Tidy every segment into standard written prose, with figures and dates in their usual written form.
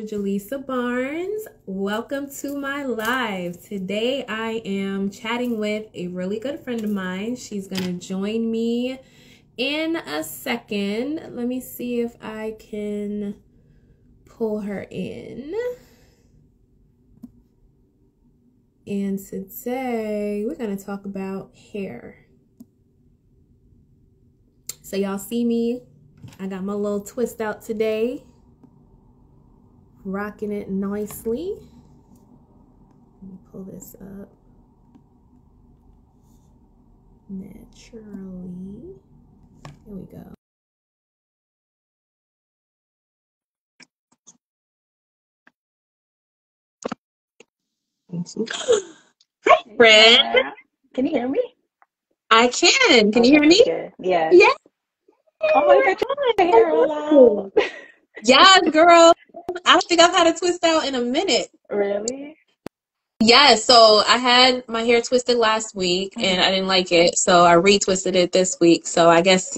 Jalisa Barnes. Welcome to my live. Today I am chatting with a really good friend of mine. She's going to join me in a second. Let me see if I can pull her in. And today we're going to talk about hair. So y'all see me. I got my little twist out today. Rocking it nicely. Let me pull this up. Naturally. Here we go. Hi, friend. Yeah. Can you hear me? I can. Can you hear Okay, me? good. Yes. Yeah. Oh my God, your hair all out. Yes, girl. I don't think I've had a twist out in a minute. Really? Yeah, so I had my hair twisted last week and I didn't like it, so I retwisted it this week. So I guess,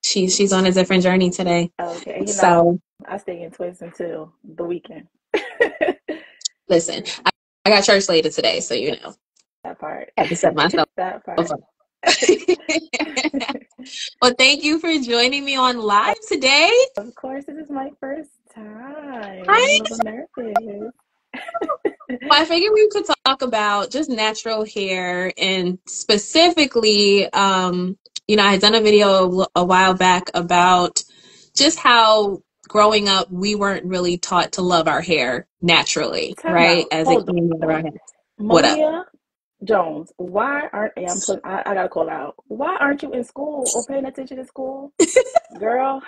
she's on a different journey today. Okay. So I stay in twists until the weekend. listen, I got church later today, so That part. I had to set myself That up. part. Well, thank you for joining me on live today. Of course, this is my first time. I'm a Hi. little nervous. Well, I figured we could talk about just natural hair and specifically, I had done a video a while back about just how growing up we weren't really taught to love our hair naturally, Time right? out. As it Hold came out of our on. head. What up? Malia Jones, why aren't I gotta call out. Why aren't you in school or paying attention to school? Girl,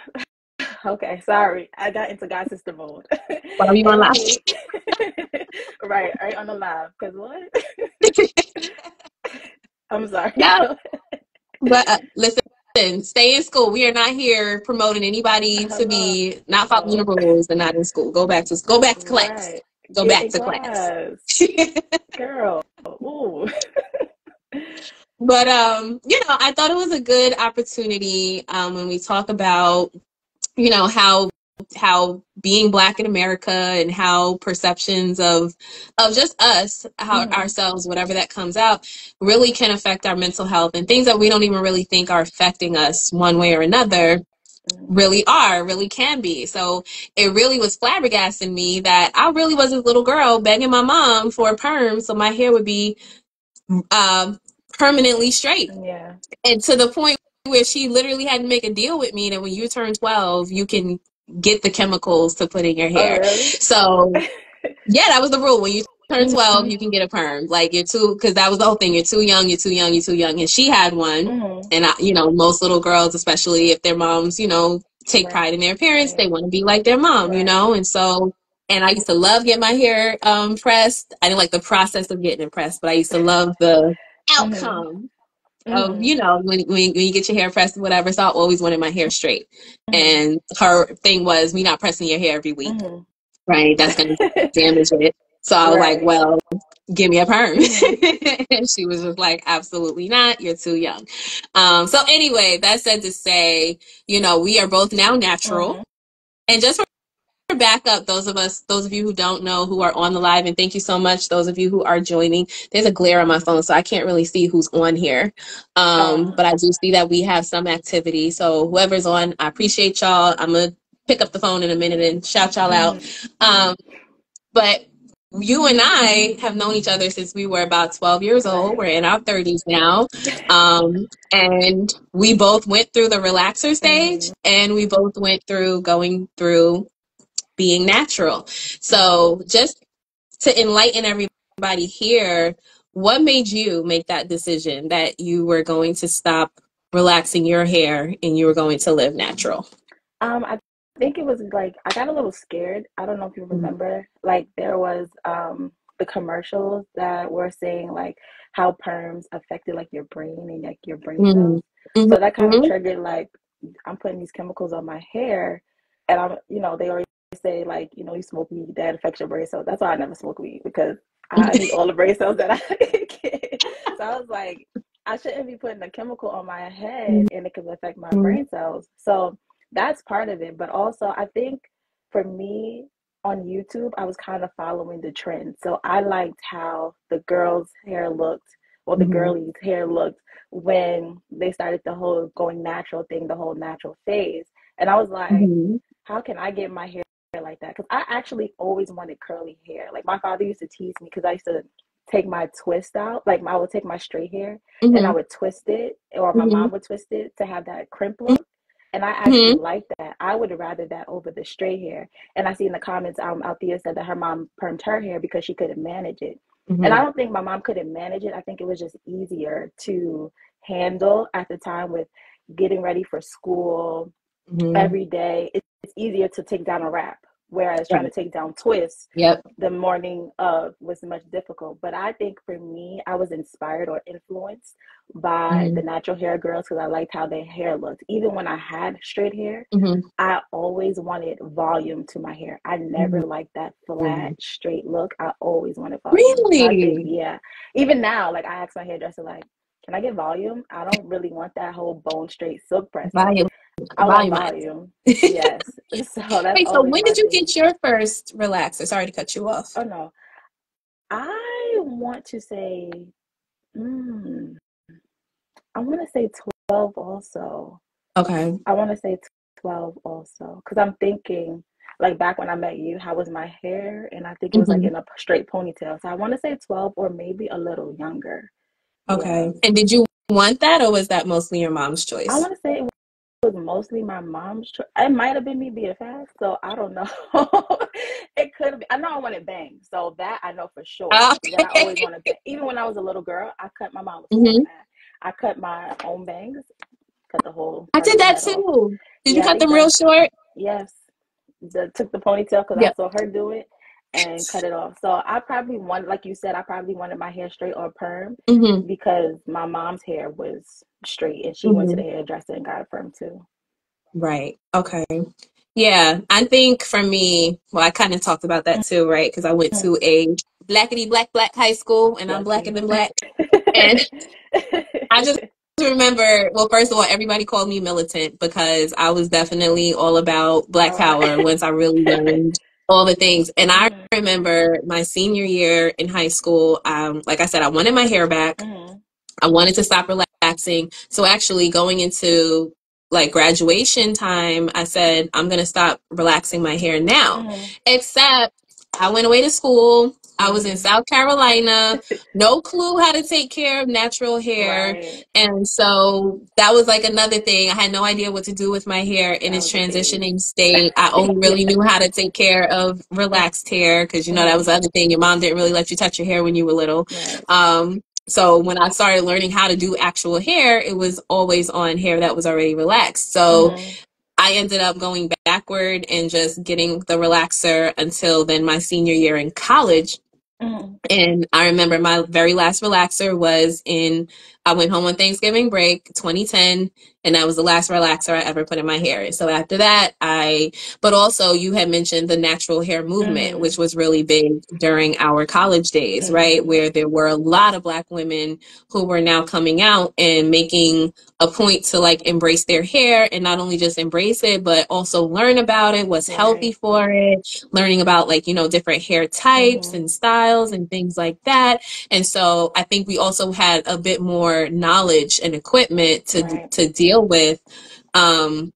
okay, sorry. I got into God sister mode. Why are you on live? Anyway, right on the live. Cause what? I'm sorry. Yeah, but listen, stay in school. We are not here promoting anybody to Hello. be not following the rules and not in school. Go back to class. Right. Go Get back in to class. class. Girl. Ooh. But I thought it was a good opportunity when we talk about, how being Black in America and how perceptions of just us, how Hmm. ourselves, whatever that comes out, really can affect our mental health, and things that we don't even really think are affecting us one way or another really can be. So it really was flabbergasting me that I really was this little girl begging my mom for a perm so my hair would be um, permanently straight, Yeah. and to the point where she literally had to make a deal with me that when you turn 12 you can get the chemicals to put in your Oh, hair. really? So yeah, that was the rule. When you turn 12 Hmm. you can get a perm. Like, you're too, because that was the whole thing, you're too young, you're too young, you're too young. And she had one. Hmm. And most little girls, especially if their moms take Right. pride in their appearance, they want to be like their mom. Right. And so, and I used to love getting my hair pressed. I didn't like the process of getting it pressed, but I used to love the Hmm. outcome of, Hmm. when you get your hair pressed or whatever. So I always wanted my hair straight. Hmm. And her thing was, we not pressing your hair every week, Hmm. right? That's going to damage it. So I was like, Right. well, give me a perm. Hmm. And she was just like, absolutely not. You're too young. So anyway, that said to say, we are both now natural. Hmm. And just back up those of you who don't know, who are on the live, and thank you so much those of you who are joining. There's a glare on my phone, so I can't really see who's on here, Uh, but I do see that we have some activity. So whoever's on, I appreciate y'all. I'm gonna pick up the phone in a minute and shout y'all out. hmm. But you and I have known each other since we were about 12 years old. Right. We're in our 30s now. And we both went through the relaxer stage, Hmm. and we both went through going through being natural. So just to enlighten everybody here, what made you make that decision that you were going to stop relaxing your hair and you were going to live natural? I think it was like I got a little scared. I don't know if you Mm-hmm. remember. Like there was the commercials that were saying like how perms affected like your brain and like your brain Mm-hmm. cells. So that kind of triggered like I'm putting these chemicals on my hair, and they always say like you smoke weed that affects your brain cells. That's why I never smoke weed because I need all the brain cells that I get. So I was like, I shouldn't be putting a chemical on my head and it could affect my Mm-hmm. brain cells. So that's part of it. But also, I think for me on YouTube, I was kind of following the trend. So I liked how the girls' hair looked, or the Mm-hmm. girlies' hair looked when they started the whole going natural thing, the whole natural phase. And I was like, Mm-hmm. how can I get my hair like that? Because I actually always wanted curly hair. Like my father used to tease me because I used to take my twist out. Like I would take my straight hair and I Mm-hmm. would twist it, or my Mm-hmm. mom would twist it to have that crimp look. And I actually Mm-hmm. like that. I would rather that over the straight hair. And I see in the comments, Althea said that her mom permed her hair because she couldn't manage it. And I Mm-hmm. don't think my mom couldn't manage it. I think it was just easier to handle at the time with getting ready for school Mm-hmm. every day. It's easier to take down a wrap, whereas trying to Right. take down twists Yep. the morning of was much difficult. But I think for me, I was inspired or influenced by the Mm-hmm. natural hair girls because I liked how their hair looked. Even when I had straight hair, Mm-hmm. I always wanted volume to my hair. I never liked that flat, Mm-hmm. straight look. I always wanted volume. So I think, Really? yeah, even now, like I ask my hairdresser, like, can I get volume? I don't really want that whole bone straight silk pressing. Volume. I want Volumize. volume. Yes. So that's Wait, so always when my did you thing. get your first relaxer? Sorry to cut you off. Oh no. I want to say, mm, I want to say 12 also. Okay. I want to say 12 also. Because I'm thinking, like back when I met you, how was my hair? And I think it was like Mm-hmm. in a straight ponytail. So I want to say 12 or maybe a little younger. Yeah. Okay. And did you want that, or was that mostly your mom's I choice? want to say it was mostly my mom's choice. It might have been me being fast, so I don't know. It could be. I know I wanted bangs, so that I know for sure. That I always Okay. wanted bang. Even when I was a little girl, I cut. My mom was so hmm mad. I cut my own bangs, cut the whole I part of did the that head off. too. Did you Yeah, cut they them real done. short? Yes, took the ponytail because I Yep. saw her do it and cut it off. So I probably wanted, like you said, I probably wanted my hair straight or perm hmm because my mom's hair was straight and she went to hmm the hairdresser and got it perm too. Right. Okay. Yeah. I think for me, well, I kind of talked about that too, right? Because I went Mm-hmm. to a blackety black high school and I'm blacker Lucky. than black. And I just remember, well, first of all, everybody called me militant because I was definitely all about Black All right. Power once I really learned all the things. And I Mm-hmm. remember my senior year in high school, like I said, I wanted my hair back. Mm-hmm. I wanted to stop relaxing. So actually going into like graduation time, I said, I'm going to stop relaxing my hair now. Mm-hmm. Except I went away to school. I was in Mm-hmm. South Carolina, no clue how to take care of natural hair. Right. And so that was like another thing. I had no idea what to do with my hair in That its was a phase. transitioning state. I only Yeah. really knew how to take care of relaxed hair because, you know, that was Mm-hmm. the other thing. Your mom didn't really let you touch your hair when you were little. Right. So when I started learning how to do actual hair, it was always on hair that was already relaxed. So Mm-hmm. I ended up going backward and just getting the relaxer until then my senior year in college. Mm-hmm. And I remember my very last relaxer was I went home on Thanksgiving break, 2010, and that was the last relaxer I ever put in my hair. And so after that, but also you had mentioned the natural hair movement, Mm-hmm. which was really big during our college days, right? Mm-hmm. Where there were a lot of Black women who were now coming out and making a point to like embrace their hair and not only just embrace it, but also learn about it, what's healthy Right. for it, learning about like, you know, different hair types Mm-hmm. and styles and things like that. And so I think we also had a bit more knowledge and equipment Right. to deal with um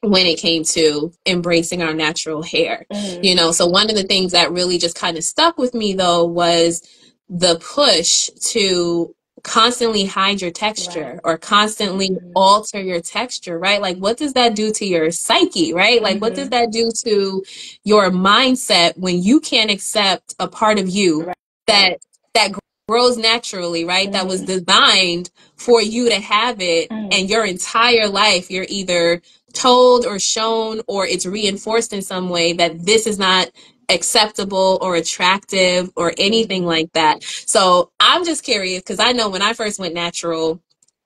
when it came to embracing our natural hair. Mm-hmm. You know, so one of the things that really just kind of stuck with me though was the push to constantly hide your Right. texture or constantly Mm-hmm. alter your texture, right? Like what does that do to your psyche, right? Like what does Mm-hmm. that do to your mindset when you can't accept a part of you Right. that that grows naturally, right? That was Mm-hmm. designed for you to have it, Mm-hmm. and your entire life you're either told or shown or it's reinforced in some way that this is not acceptable or attractive or anything Mm-hmm. like that. So I'm just curious because I know when I first went natural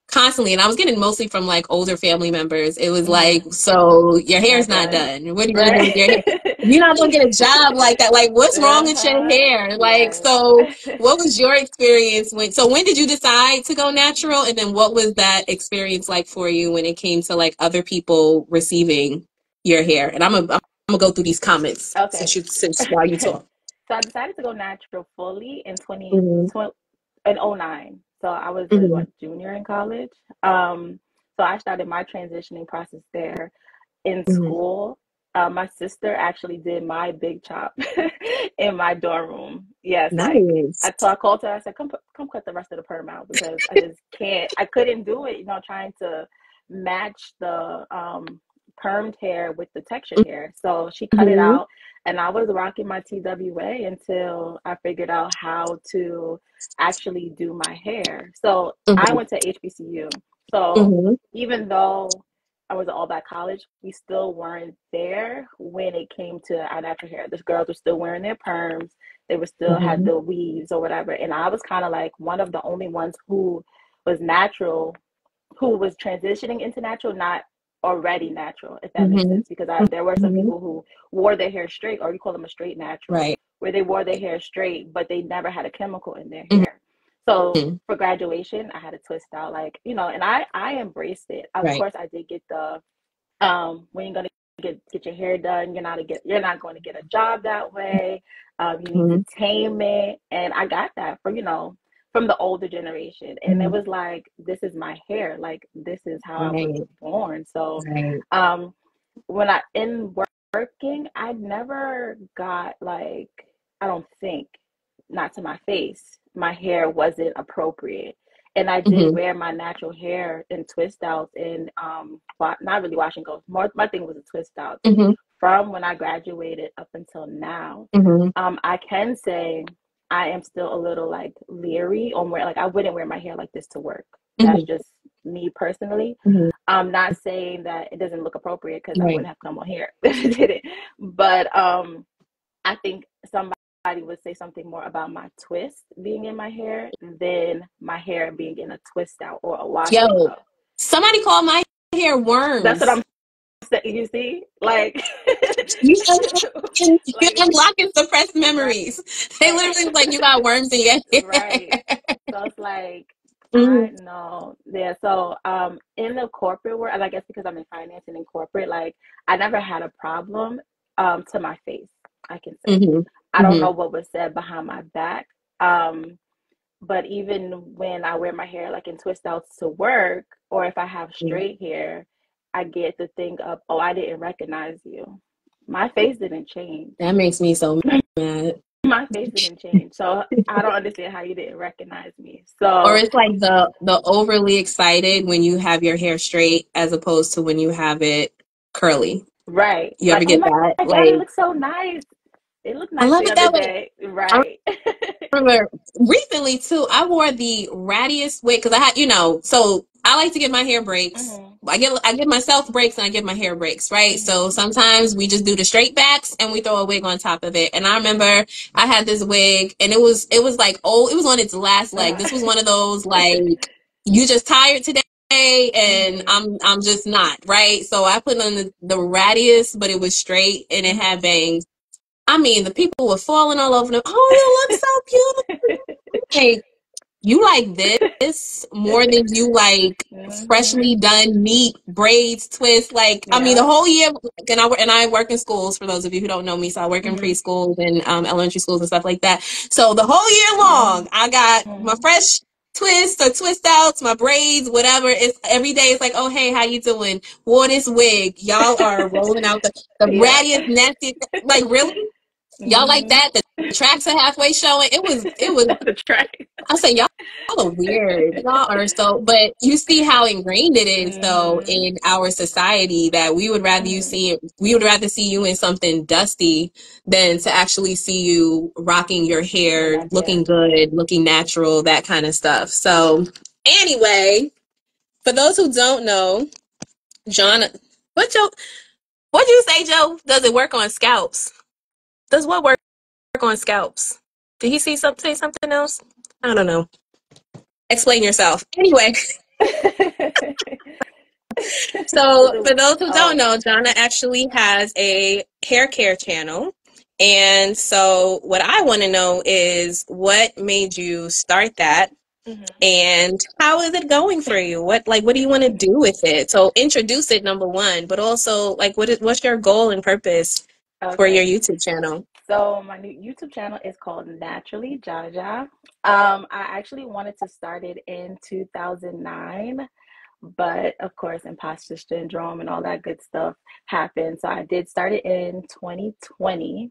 constantly, and I was getting mostly from like older family members, it was like, Mm-hmm. so your It's hair's not not done. done. What are you going to do Right. with your hair? You're not going to get a job like that. Like, what's wrong with your Uh-huh. hair? Like, Yes. so what was your experience when did you decide to go natural? And then what was that experience like for you when it came to like other people receiving your hair? And I'm gonna go through these comments Okay. since while you talk. So I decided to go natural fully in Mhm. 2020 in '09. So I was a Mhm. what, junior in college. So I started my transitioning process there in Mhm. school. My sister actually did my big chop in my dorm room. Yes, like Nice. I called her. I said, come cut the rest of the perm out because I just can't. I couldn't do it. You know, trying to match the permed hair with the textured hair. So she cut it Mhm. out, and I was rocking my TWA until I figured out how to actually do my hair. So I Mhm. went to HBCU. So Mhm. even though I was at all that college, we still weren't there when it came to our natural hair. The girls were still wearing their perms. They were still had Mhm. the weaves or whatever. And I was kind of like one of the only ones who was natural, who was transitioning into natural, not already natural, if that makes Mhm. sense. Because there were some Mhm. people who wore their hair straight, or you call them a straight natural, Right. where they wore their hair straight, but they never had a chemical in their hair. So Mhm. for graduation, I had to twist out, like, you know, and I embraced it. Of Right. course, I did get the when you're gonna get your hair done, you're not going to get a job that way. You need to Mhm. tame it, and I got that from, you know, from the older generation, and it Mhm. was like, this is my hair, like this is how I was Right. born. So Right. um when I in working, I never got like, I don't think, not to my face, my hair wasn't appropriate. And I did Mhm. wear my natural hair in twist outs and not really wash and go. More my thing was a twist outs Mhm. from when I graduated up until now. Mhm. I can say I am still a little like leery on where, like, I wouldn't wear my hair like this to work. That's Mhm. just me personally. Mhm. I'm not saying that it doesn't look appropriate because I Right. wouldn't have come on here if it didn't. But I think somebody would say something more about my twist being in my hair than my hair being in a twist out or a wash and Yo, go. somebody called my hair That's what worms. I'm saying. You see, like, You like, unlocking suppressed right, memories. They literally was like, you got worms in your right. hair. So it's like, I Mhm. know. Yeah. So in the corporate world, and I guess because I'm in finance and in corporate, like, I never had a problem to my face, I can say. Mhm. I don't know Mhm. what was said behind my back. Um, but even when I wear my hair like in twist outs to work, or if I have straight hair, I get the thing of, oh, I didn't recognize you. My face didn't change. That makes me so mad. My face didn't change. So I don't understand how you didn't recognize me. Or So it's like the overly excited when you have your hair straight as opposed to when you have it curly. right. You Like, ever oh get that? my God, it Like, looks so nice. It looked I nice love the it other that way. day. Right. Remember recently too, I wore the rattiest wig because I had, so I like to give my hair breaks. Hmm. I give myself breaks and I give my hair breaks, right? So Hmm. sometimes we just do the straight backs and we throw a wig on top of it. And I remember I had this wig and it was like old, it was on its last leg. This was one of those like you just tired today and Hmm. I'm just not, right? So I put on the rattiest, but it was straight and it had Hmm. bangs. I mean, the people were falling all over them. Oh, you look so beautiful. Like, you like this more than you like Hmm. freshly done neat braids, twists. Like, I mean, the Yeah. whole year, and I work in schools for those of you who don't know me. So I work in Hmm. preschools and elementary schools and stuff like that. So the whole year long, I got my Hmm. fresh twists or twist outs, my braids, whatever. It's every day. It's like, oh, hey, how you doing? Wore this wig. Y'all are rolling out the Yeah. rattiest, nastiest. Like, really? Y'all like Hmm. that? The tracks are halfway showing. It was. The track. I say y'all are weird. Y'all are so. But you see how ingrained it is, though, Hmm. in our society that we would rather you Hmm. see it. We would rather see you in something dusty than to actually see you rocking your Yeah, hair, not looking yet. good, looking natural, that kind of stuff. So, anyway, for those who don't know, John, what Joe? What do you say, Joe? Does it work on scalps? Does what work on scalps? Did he say something else? I don't know. Explain yourself. Anyway, Does so it? for those who don't Oh. know, Jonna actually has a hair care channel. And so what I want to know is what made you start that Hmm. and how is it going for you? What do you want to do with it? So introduce it number one, but also like what's your goal and purpose for your Okay. YouTube channel? So my new YouTube channel is called Naturally Jaja. I actually wanted to start it in 2009, but of course, imposter syndrome and all that good stuff happened. So I did start it in 2020.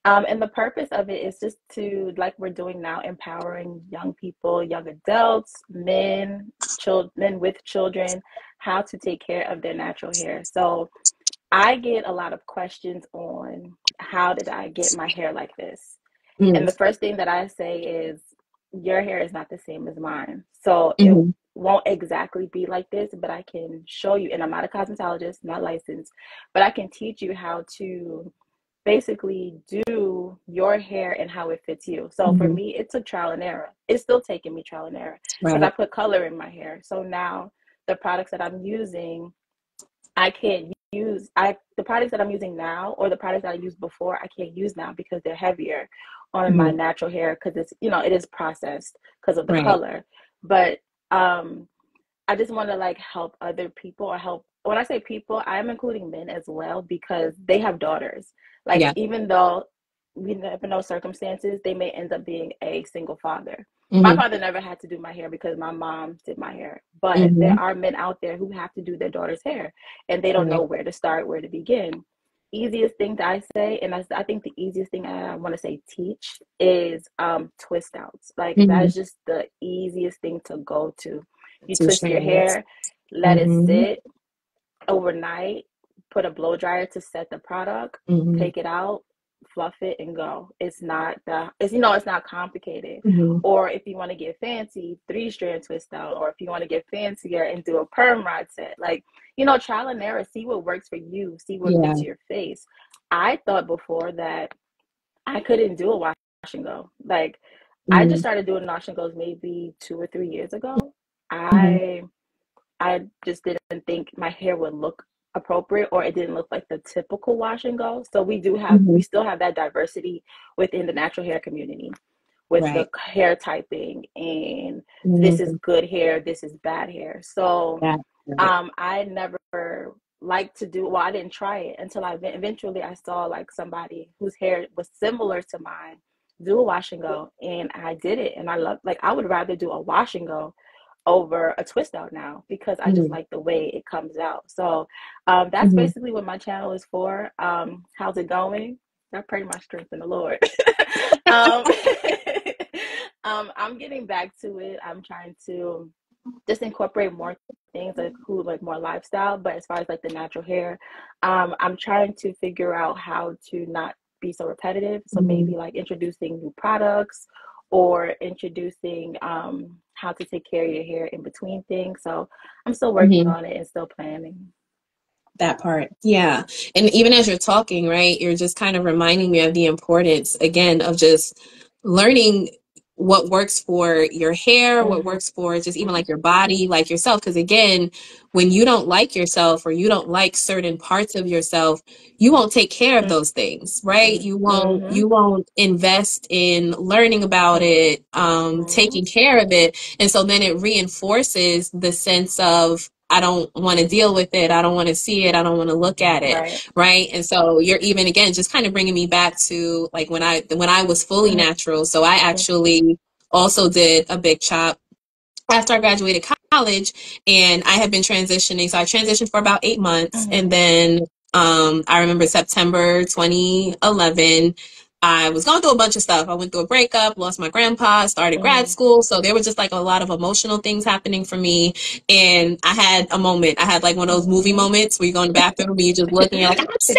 And the purpose of it is just to, like we're doing now, empowering young people, young adults, men, children, men with children, how to take care of their natural hair. So I get a lot of questions on how did I get my hair like this? Mm-hmm. And the first thing that I say is, your hair is not the same as mine. So it Mm-hmm. won't exactly be like this, but I can show you, and I'm not a cosmetologist, not licensed, but I can teach you how to basically do your hair and how it fits you. So for Mm-hmm. me, it took trial and error. It's still taking me trial and error because I Right. put color in my hair. So now the products that I'm using, I can't use the products that I'm using now, or the products that I used before, I can't use now because they're heavier on my Mm-hmm. natural hair because it's, it is processed because of the Right. color. But I just want to like help other people, or help, when I say people, I am including men as well, because they have daughters. Like, Yeah. even though we never know circumstances, they may end up being a single father. My Mm-hmm. father never had to do my hair because my mom did my hair. But Mm-hmm. there are men out there who have to do their daughter's hair, and they don't know Right. where to start, where to begin. Easiest thing that I say, and I think the easiest thing I want to say teach is twist outs. Like, that Mm-hmm. is just the easiest thing to go to. You Two twist your strands. hair, let it Mm-hmm. sit overnight, put a blow dryer to set the product, Mm-hmm. take it out, fluff it, and go. It's not complicated. Mm-hmm. Or if you want to get fancy, 3 strand twist out, or if you want to get fancier and do a perm rod set, like, trial and error, see what works for you, see what Yeah. fits your face. I thought before that I couldn't do a wash and go. Like, I just Mm-hmm. started doing wash and goes maybe 2 or 3 years ago. Mm-hmm. I just didn't think my hair would look appropriate, or it didn't look like the typical wash and go. So Mm-hmm. we still have that diversity within the natural hair community, with the Right. hair typing, and this is Mm-hmm. good hair, this is bad hair. So That. Right. I never liked to do, well, I didn't try it until eventually I saw like somebody whose hair was similar to mine do a wash and go, and I did it, and I love, like, I would rather do a wash and go over a twist out now, because I just Mm-hmm. like the way it comes out. So that's Mm-hmm. basically what my channel is for. How's it going? I pray my strength in the Lord. um, I'm getting back to it. I'm trying to just incorporate more things that include like more lifestyle. But as far as like the natural hair, I'm trying to figure out how to not be so repetitive. So Mm-hmm. maybe like introducing new products, or introducing how to take care of your hair in between things. So I'm still working Mm-hmm. on it and still planning. That part. Yeah. And even as you're talking, right, you're just kind of reminding me of the importance, again, of just learning what works for your hair, what Mm-hmm. works for just even like your body, like yourself. Because again, when you don't like yourself, or you don't like certain parts of yourself, you won't take care of those things, right? Mm-hmm. You won't invest in learning about it, Mm-hmm. taking care of it. And so then it reinforces the sense of, I don't want to deal with it. I don't want to see it. I don't want to look at it. Right. Right. And so you're even again just kind of bringing me back to like when I was fully natural. So I actually also did a big chop after I graduated college, and I had been transitioning. So I transitioned for about 8 months, and Mm-hmm. then I remember September 2011. I was going through a bunch of stuff. I went through a breakup, lost my grandpa, started grad Mm-hmm. school. So there was just like a lot of emotional things happening for me. And I had a moment. I had like one of those movie Mm-hmm. moments where you go in the bathroom and you just look and you're like, I'm sad.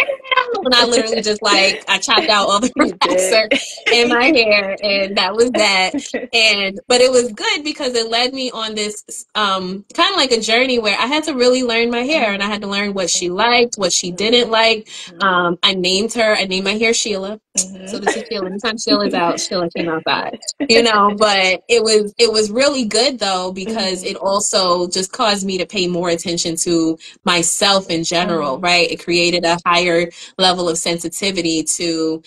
And I literally just like, I chopped out all the You did. relaxer in my hair, and that was that. And but it was good because it led me on this kind of like a journey where I had to really learn my hair, and I had to learn what she liked, what she didn't like. I named her, I named my hair Sheila. So this is Sheila. Anytime Sheila's out, Sheila came outside. You know, but it was really good though, because Mm-hmm. it also just caused me to pay more attention to myself in general, Mm-hmm. right? It created a higher level of sensitivity to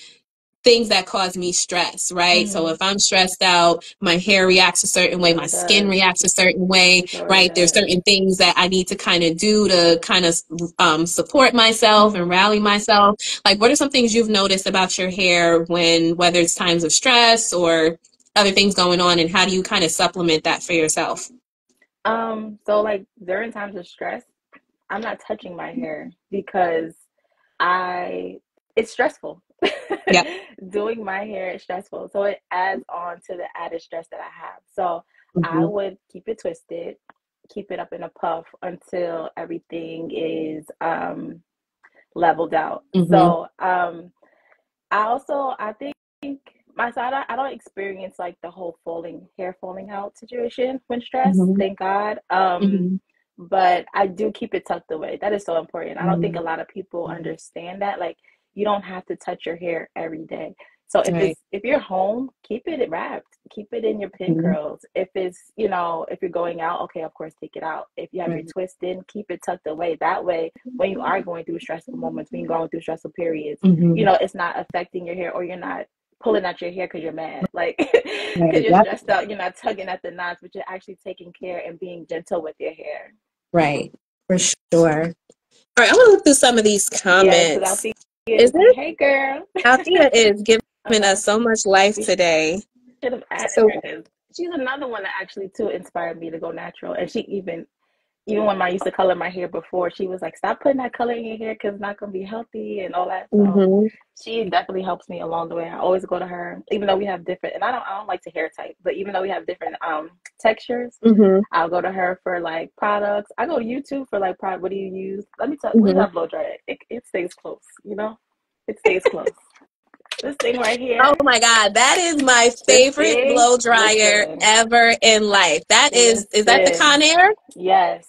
things that cause me stress, right? So Mm-hmm. if I'm stressed out, my hair reacts a certain way, Sure my skin does. reacts a certain way, Sure right? There's does. certain things that I need to kind of do to kind of support myself and Mm-hmm. rally myself. Like, what are some things you've noticed about your hair when, whether it's times of stress or other things going on, and how do you kind of supplement that for yourself? So like during times of stress, I'm not touching my hair because I it's stressful. Yep. Doing my hair is stressful. So it adds on to the added stress that I have. So I Hmm. would keep it twisted, keep it up in a puff until everything is leveled out. Hmm. So I think my side I don't experience like the whole hair falling out situation when stressed, Hmm. thank God. Hmm. But I do keep it tucked away. That is so important. I don't think a Hmm. lot of people understand that. Like you don't have to touch your hair every day. So Right. if you're home, keep it wrapped. Keep it in your pin Hmm. curls. If it's, if you're going out, okay, of course take it out. If you have your Right. twist in, keep it tucked away. That way, when you are going through stressful moments, when you're going through stressful periods, Hmm. it's not affecting your hair or you're not pulling at your hair because you're mad. Like because Right. you're Yep. stressed out, you're not tugging at the knots, but you're actually taking care and being gentle with your hair. Right. For sure. All right, I'm gonna look through some of these Yes, because comments. Althea Is is it hey girl. Althea is giving uh, us so much life we today. should have added So, her because she's another one that actually too inspired me to go natural. And she even when I used to color my hair before, she was like, "Stop putting that color in your hair because it's not gonna be healthy and all that." So hmm. she definitely helps me along the way. I always go to her, even though we have different. And I don't like to hair type, but even though we have different textures, Hmm. I'll go to her for like products. I go to YouTube for like product. What do you use? Let me tell. Where's Hmm. that blow dryer? It stays close. It stays close. This thing right Oh here. my God, that is my This favorite thing. blow dryer Listen, ever in life. Is that the listen. Conair? Yes.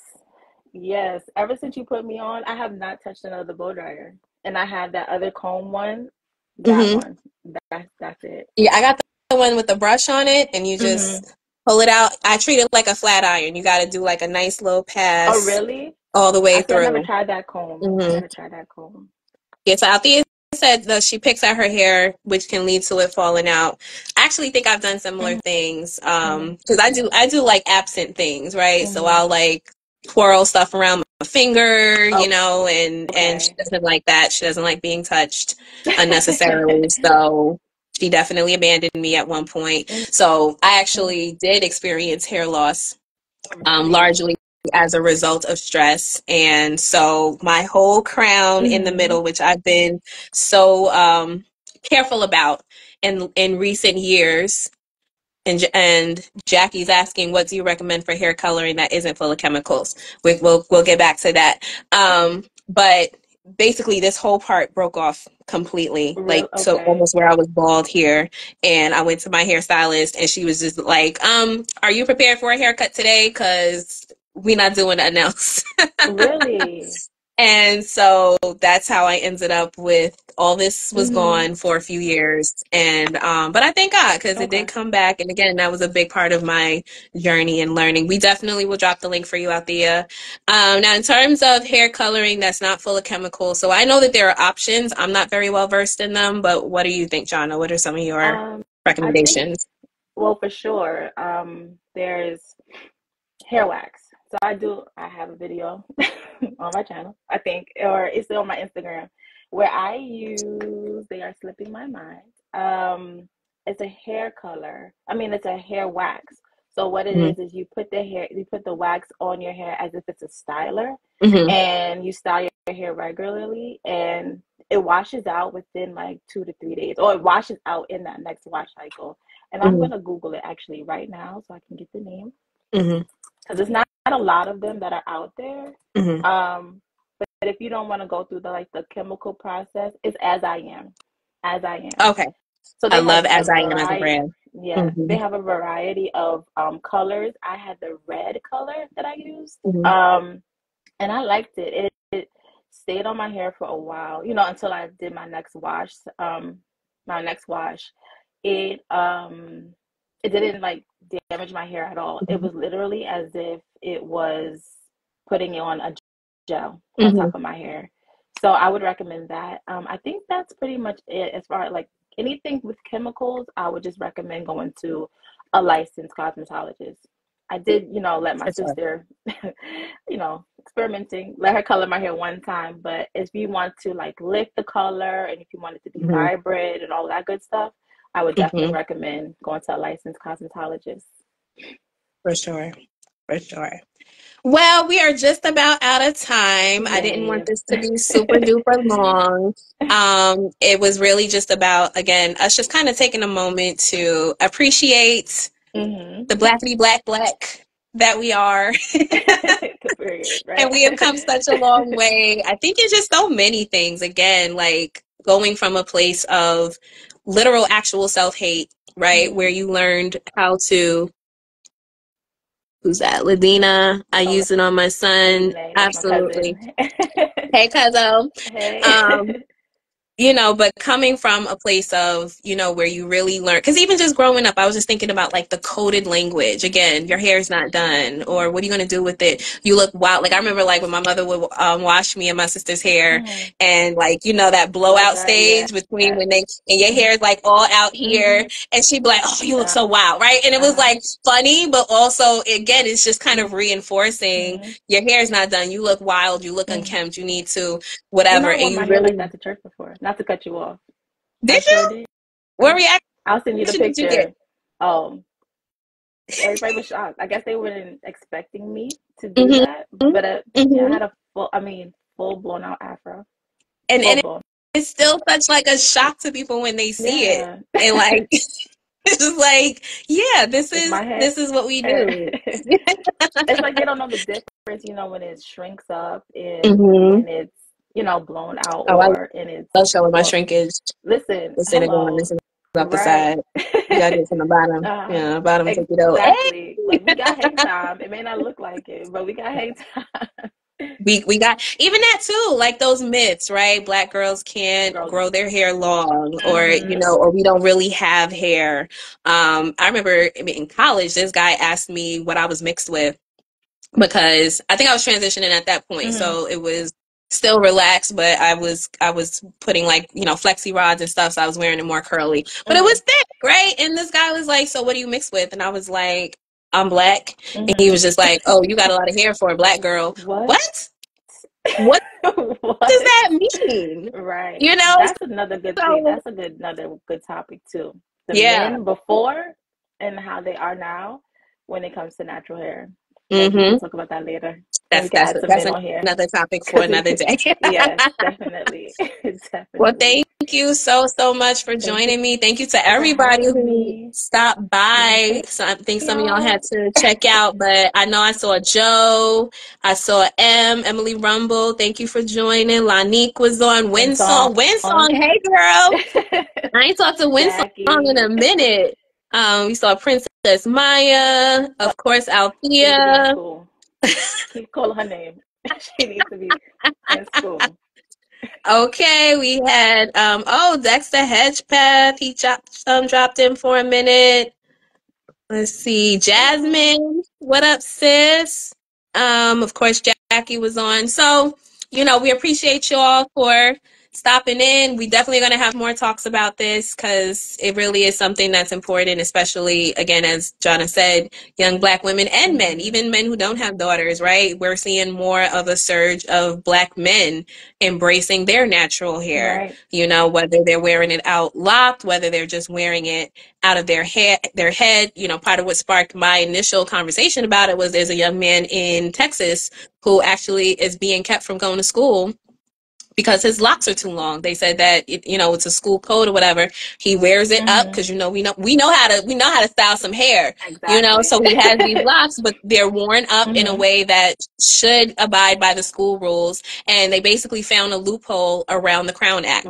Yes. Ever since you put me on, I have not touched another blow dryer. And I have that other comb one. That Hmm. one. That's it. Yeah, I got the one with the brush on it, and you Hmm. just pull it out. I treat it like a flat iron. You got to do like a nice little Oh, pass really? all the way I see. I never through. tried that comb. I Hmm. never tried that comb. Yeah, so Althea said that she picks at her hair, which can lead to it falling out. I actually think I've done similar Hmm. things, Hmm. because I do like absent things, right? So Hmm. I'll like twirl stuff around my finger, Oh, and she okay. doesn't like that. She doesn't like being touched unnecessarily. So she definitely abandoned me at one point. Mhm. So I actually did experience hair loss, Really? largely as a result of stress. And so my whole crown in the Hmm. middle, which I've been so careful about in recent years. And Jackie's asking, what do you recommend for hair coloring that isn't full of chemicals? We'll get back to that. But basically, this whole part broke off completely, Real like so okay. almost where I was bald here. And I went to my hairstylist, and she was just like, "Are you prepared for a haircut today? Because we're not doing nothing else." Really? And so that's how I ended up with all this was Hmm. gone for a few years. And but I thank God because it did Okay. come back. And again, that was a big part of my journey and learning. We definitely will drop the link for you out there. Now, in terms of hair coloring that's not full of chemicals, so I know that there are options. I'm not very well versed in them, but what do you think, Jana? What are some of your Um, I think, recommendations? well, for sure, there's hair wax. So I have a video on my channel, I think, or it's on my Instagram, where they are slipping my mind. It's a hair color. I mean, it's a hair wax. So what it Mm-hmm. is you you put the wax on your hair as if it's a styler, Mm-hmm. and you style your hair regularly, and it washes out within like 2 to 3 days, or it washes out in that next wash cycle. And I'm Mm-hmm. gonna Google it actually right now so I can get the name Mm-hmm. because it's not a lot of them that are out there. Mm-hmm. But if you don't want to go through the chemical process, it's as I am. Okay. So I they have love a As I Am as a variety. brand. Yeah, Mm-hmm. they have a variety of colors. I had the red color that I used, Mm-hmm. and I liked it. It stayed on my hair for a while, until I did my next wash. My next wash, it it didn't like damage my hair at all. It was literally as if it was putting on a gel on Mm-hmm. top of my hair. So I would recommend that. I think that's pretty much it as far as like anything with chemicals, I would just recommend going to a licensed cosmetologist. I did, let my For sure. sister, experimenting, let her color my hair one time. But if you want to like lift the color and if you want it to be Hmm. vibrant and all that good stuff, I would definitely Hmm. recommend going to a licensed cosmetologist. For sure. For sure. Well, we are just about out of time. I didn't want Yay. this to be super duper long. It was really just about, again, us just kind of taking a moment to appreciate Hmm. the blackity black that we are. Period, And right? we have come such a long way. I think it's just so many things. Again, like going from a place of literal actual self-hate, right? Where Hmm. you learned how to, who's that? Ladina. I Oh, use it on my son. Ladina, that's my Absolutely. cousin. Hey, Cuzzo. Um, Hey. but coming from a place of, where you really learn, because even just growing up, I was just thinking about like the coded language. Again, your hair's not done, or what are you going to do with it? You look wild. Like I remember like when my mother would wash me and my sister's hair, Hmm. and like, that Oh, blowout God, yeah. stage between when and your hair is like all out here, Hmm. and she'd be like, oh, you look Yeah. so wild, right? And it was Uh-huh. like funny, but also, again, it's just kind of reinforcing Hmm. your hair is not done. You look wild, you look Hmm. unkempt, you need to You whatever. know, I And wore you my hair like really, that to church before. Not to cut you off. I did sure you? did. What reaction I'll send you the did you get? picture. Everybody was shocked. I guess they weren't expecting me to do Hmm. that, but yeah, I Hmm. had a full blown out afro, full And blown. it's still such like a shock to people when they see it. Yeah, And like it's just like, yeah, this like is my hair. this is what we do. It's like they don't know the difference, when it shrinks up and Hmm. when it's, blown out Oh, I or and it's love showing my more. shrinkage. Listen, Instead of going hello, this up the right? side. You gotta do it from the bottom. Yeah, bottom take it out. Exactly. Like we got hang time. It may not look like it, but we got hang time. We got even that too, like those myths, right? Black girls can't Girls. grow their hair long, or Mm-hmm. or we don't really have hair. I remember in college, this guy asked me what I was mixed with because I think I was transitioning at that point, Mm-hmm. so it was still relaxed, but I was putting like flexi rods and stuff, so I was wearing it more curly, but it Mm-hmm. was thick, right? And this guy was like, "So what do you mix with?" And I was like, "I'm black," and he Mm-hmm. was just like, "Oh, you got a lot of hair for a black girl." What? What? What does What? that mean? Right. You know? That's another good thing. So That's another good topic too. The yeah. men before and how they are now when it comes to natural hair. Maybe we Mm-hmm. can talk about that later. Then we That's can that's add some that's men on here. another topic for Cause another day. yes, definitely. Well, Definitely. thank you so much for Thank you joining me. Thank you to for everybody having who me. stopped Yes. by. Hey So I think some of y'all had y'all. to check out, but I know I saw Joe, I saw Emily Rumble. Thank you for joining. Lanique was on. Win song. Winsong. Hey girl. I ain't talked to Winsong in a Jackie. minute. We saw Princess Maya, Oh, of course, she need to be in Althea. school. Keep calling her name. She needs to be in school. Okay, we had Dexter Hedgepath. He dropped in for a minute. Let's see, Hello. Jasmine. What up, sis? Of course, Jackie was on. So, we appreciate you all for stopping in. We definitely going to have more talks about this because it really is something that's important, especially, again, as Jonna said, young Black women and men, Mm-hmm. even men who don't have daughters, right? We're seeing more of a surge of Black men embracing their natural hair, Right. whether they're wearing it out locked, whether they're just wearing it out of their head. Part of what sparked my initial conversation about it was there's a young man in Texas who actually is being kept from going to school because his locks are too long. They said that it's a school code or whatever. He wears it up Mm-hmm. because we know how to style some hair. Exactly. So he has these locks, but they're worn up in a Mm-hmm. way that should abide by the school rules. And they basically found a loophole around the Crown Act.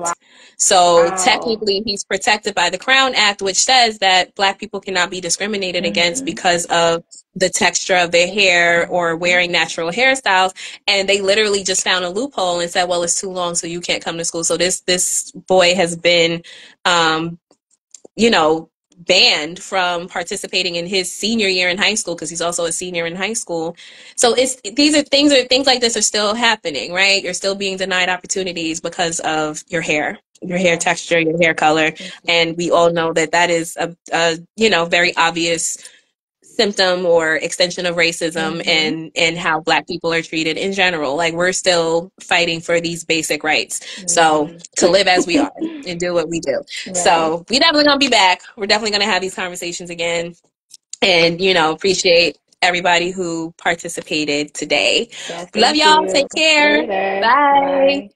So Wow. technically, he's protected by the Crown Act, which says that Black people cannot be discriminated against Mm-hmm. because of the texture of their hair or Mm-hmm. wearing natural hairstyles. And they literally just found a loophole and said, well, it's too long, so you can't come to school. So this boy has been um, you know banned from participating in his senior year in high school because he's also a senior in high school. So things like this are still happening, right? You're still being denied opportunities because of your hair. your hair Yeah. texture, your hair color. And we all know that that is a very obvious symptom or extension of racism and how Black people are treated in general. Like, we're still fighting for these basic rights. So to live as we are and do what we do. Right. So we definitely gonna be back. We're definitely gonna have these conversations again. And, appreciate everybody who participated today. Yes, Love thank y'all. you. Take care. Later. Bye. Bye.